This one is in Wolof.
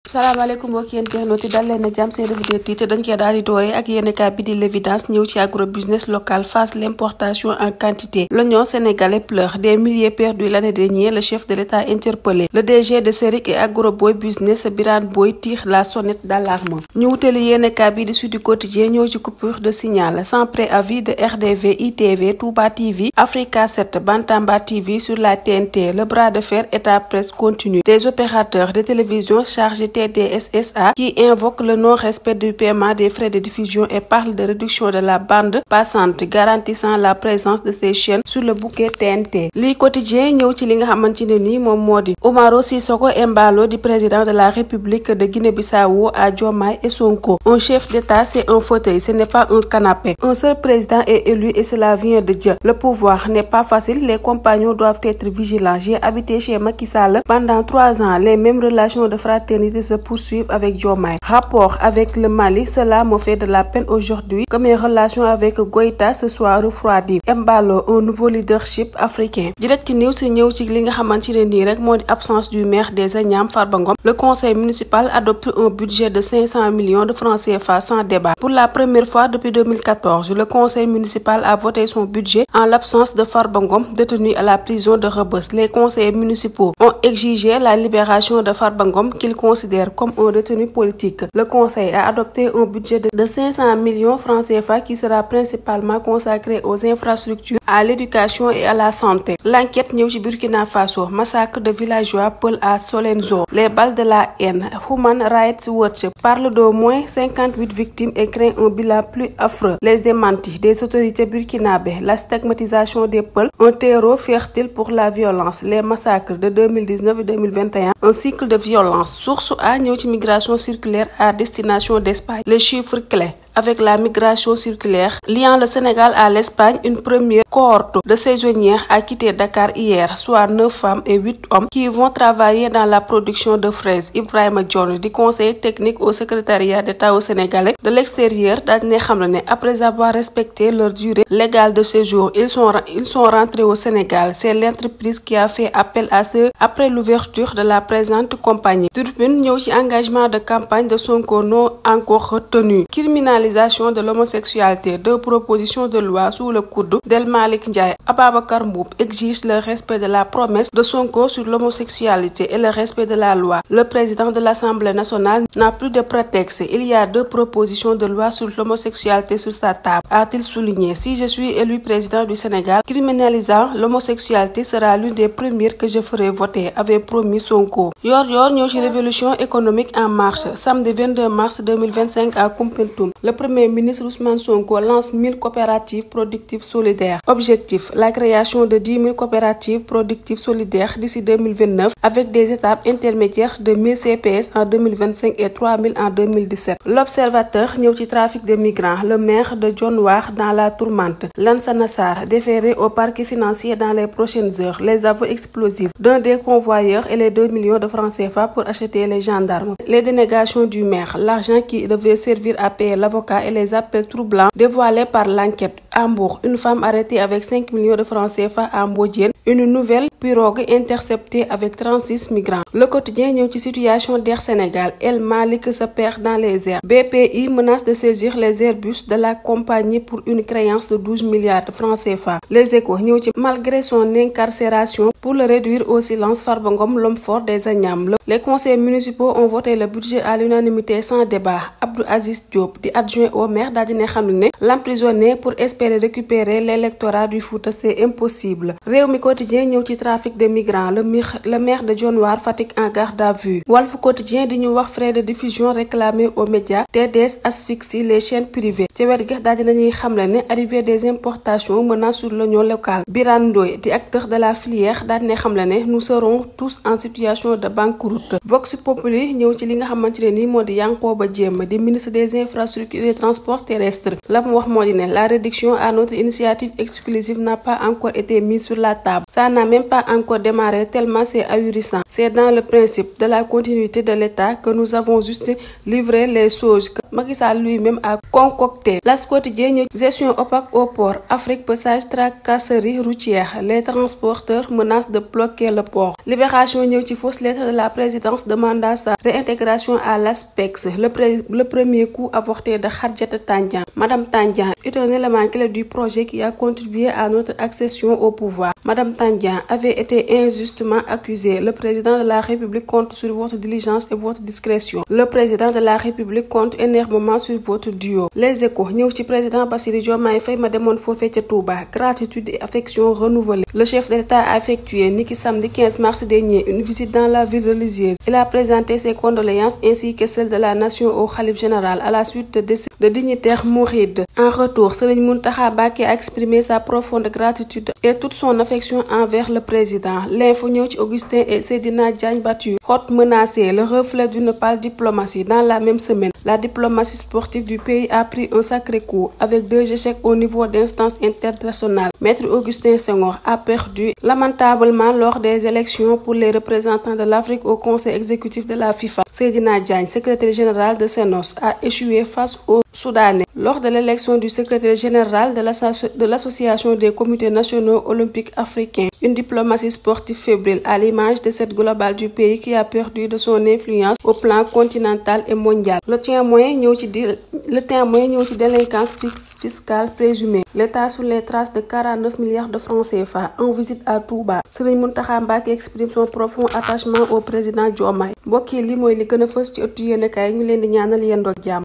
salaamaaleykum mbokki internautes yi dal leen na jàmm seen revue des titres dañ koy daal di dooree ak yéenekaay bi di l'évidence ñëw ci agrobusiness local face l'importation en quantité. L'Union sénégalaise pleure des milliers perdus l'année dernière, le chef de l'État interpellé. Le DG de Seric et Agroboy Business Birane Boy tire la sonnette d'alarme. ñu wutali yéenekaay bi di Sud Quotidien ñëw ci coupure de signal sans préavis de RDV, ITV, Touba TV, Africa 7, Bantamba TV sur la TNT. Le bras de fer État-Presse continue. Des opérateurs de télévision chargés TDS-SA qui invoque le non-respect du paiement des frais de diffusion et parle de réduction de la bande passante garantissant la présence de ces chaînes sur le bouquet TNT. Li quotidien ñëw ci li nga xamante ne nii moom moo di Umaro Sissoco Embalo di président de la République de Guinée-Bissau à Diomaye et Sonko. Un chef d'État c'est un fauteuil, ce n'est pas un canapé. Un seul président est élu et cela vient de Dieu. Le pouvoir n'est pas facile, les compagnons doivent être vigilants. J'ai habité chez Macky Sall pendant 3 ans. Les mêmes relations de fraternité se poursuivre avec Diomaye. Rapport avec le Mali, cela me fait de la peine aujourd'hui que mes relations avec Goïta se soient refroidies. Embalo, un nouveau leadership africain. Direct News ñëw ci li nga xamante ne nii rek moo di absence du maire des Agnam Farba Ngom. Le conseil municipal adopte un budget de 500 millions de francs CFA sans débat. Pour la première fois depuis 2014, le conseil municipal a voté son budget en l'absence de Farba Ngom détenu à la prison de Rebeuss. Les conseillers municipaux ont exigé la libération de Farba Ngom qu'ils considèrent comme un détenu politique. Le conseil a adopté un budget de 500 millions francs CFA qui sera principalement consacré aux infrastructures, à l'éducation et à la santé. L'enquête ñëw ci Burkina Faso, massacre de villageois Peul à Solenzo, les balles de la haine. Human Rights Watch parle d'au moins 58 victimes et craint un bilan plus affreux. Les démentis des autorités burkinabées, la stigmatisation des Peuls, un terreau fertile pour la violence, les massacres de 2019 et 2021, un cycle de violence. Source A ñëw ci migration circulaire à destination d'Espagne. Les chiffres clés. Avec la migration circulaire liant le Sénégal à l'Espagne, une première cohorte de saisonnières a quitté Dakar hier, soit 9 femmes et 8 hommes qui vont travailler dans la production de fraises. Ibrahima John di conseiller technique au secrétariat d'État au Sénégalais de l'extérieur daal ne xam ne après avoir respecté leur durée légale de séjour, ils sont rentrés au Sénégal. C'est l'entreprise qui a fait appel à eux après l'ouverture de la présente compagnie. Turbine ñëw ci engagement de campagne de Sonko non encore retenu. Criminalisation de l'homosexualité, 2 propositions de loi sous le coude d'El Malick Ndiaye. Ababacar Mboup exige le respect de la promesse de Sonko sur l'homosexualité et le respect de la loi. Le président de l'Assemblée nationale n'a plus de prétexte. Il y a 2 propositions de loi sur l'homosexualité sur sa table, a-t-il souligné. Si je suis élu président du Sénégal, criminalisant l'homosexualité sera l'une des premières que je ferai voter, avait promis Sonko. Yor ñëw ci révolution économique en marche. Samedi 22 mars 2025 à Koumpentoum. Le Premier ministre Ousmane Sonko lance 1000 coopératives productives solidaires. Objectif, la création de 10 000 coopératives productives solidaires d'ici 2029 avec des étapes intermédiaires de 1000 CPS en 2025 et 3000 en 2017. L'Observateur ñëw ci trafic de migrants. Le maire de Dionewar dans la tourmente. Lansana Sarr déféré au parquet financier dans les prochaines heures. Les aveux explosifs d'un des convoyeurs et les 2 millions de francs CFA pour acheter les gendarmes. Les dénégations du maire, l'argent qui devait servir à payer l'avocat et les appels troublants dévoilés par l'enquête. Hambourg, une femme arrêtée avec 5 millions de francs CFA à Mbodiène. Une nouvelle pirogue interceptée avec 36 migrants. Le quotidien ñëw ci situation d'Air Sénégal. El Malick se perd dans les airs. BPI menace de saisir les Airbus de la compagnie pour une créance de 12 milliards de francs CFA. Les Échos ñëw ci malgré son incarcération pour le réduire au silence, Farba Ngom, l'homme fort des Agnam. Les conseils municipaux ont voté le budget à l'unanimité sans débat. Abdou Aziz Diop di adjoint au maire daal dina xam ne l'emprisonner pour espérer récupérer l'électorat du Fouta, c'est impossible. Rewmi quotidien ñëw ci trafic de migrants. Le maire de Dionewar Fatick en garde à vue. Walf quotidien di ñu wax frais de diffusion réclamés aux médias. TDS asphyxie les chaînes privées. ci wet gi daal dinañuy xamle ne arrivée des importations menant sur l'oignon local. Birane Ndoye di acteur de la filière daal dina xamle ne nous serons tous en situation de banqueroute. Vox Populi ñëw ci li nga xamante ne nii moo di Yankoba Diémé di ministre des infrastructures et des transports terrestres. La mu wax moo di ne la réduction à notre initiative exclusive n'a pas encore été mise sur la table. Ça n'a même pas encore démarré tellement c'est ahurissant. C'est dans le principe de la continuité de l'État que nous avons juste livré les choses que Macky Sall lui-même a concocté affecté. L'As quotidien ñëw gestion opaque au port, Afrique passage tracasserie routière, les transporteurs menacent de bloquer le port. Libération ñëw ci fausse lettre de la présidence demanda sa réintégration à l'ASPEX, le premier coup avorté de Khadjata Tandian. Madame Tandian est un élément clé du projet qui a contribué à notre accession au pouvoir. Madame Tandian avait été injustement accusée. Le président de la République compte sur votre diligence et votre discrétion. Le président de la République compte énormément sur votre duo. Les Échos ñëw ci président Bassirou Diomaye Faye ma demoon foofee ca Touba, gratitude et affection renouvelée. Le chef de l'État a effectué niki samedi 15 mars dernier une visite dans la ville religieuse. Il a présenté ses condoléances ainsi que celles de la nation au khalife général à la suite de décès de dignitaires mourides. En retour, Serigne Mountakha Mbacké a exprimé sa profonde gratitude et toute son affection envers le président. L'info ñëw ci Augustin et Seydina Diagne battus, haute menacée, le reflet d'une pâle diplomatie. Dans la même semaine, la diplomatie sportive du pays a pris un sacré coup avec 2 échecs au niveau d'instances internationales. Maître Augustin Senghor a perdu lamentablement lors des élections pour les représentants de l'Afrique au conseil exécutif de la FIFA. Seydina Diagne, secrétaire général de CNOS, a échoué face aux Soudanais. Lors de l'élection du secrétaire général de l'Association des comités nationaux olympiques africains, une diplomatie sportive fébrile à l'image de cette globale du pays qui a perdu de son influence au plan continental et mondial. Le témoin ñëw ci délinquance fiscale présumée. L'État sur les traces de 49 milliards de francs CFA en visite à Touba. Serigne Mountakha Mbacké exprime son profond attachement au président Diomaye. Mbokk yi li mooy li gën a fës ci ëttu yéenekaay ñu leen di ñaanal yendoog jàmm.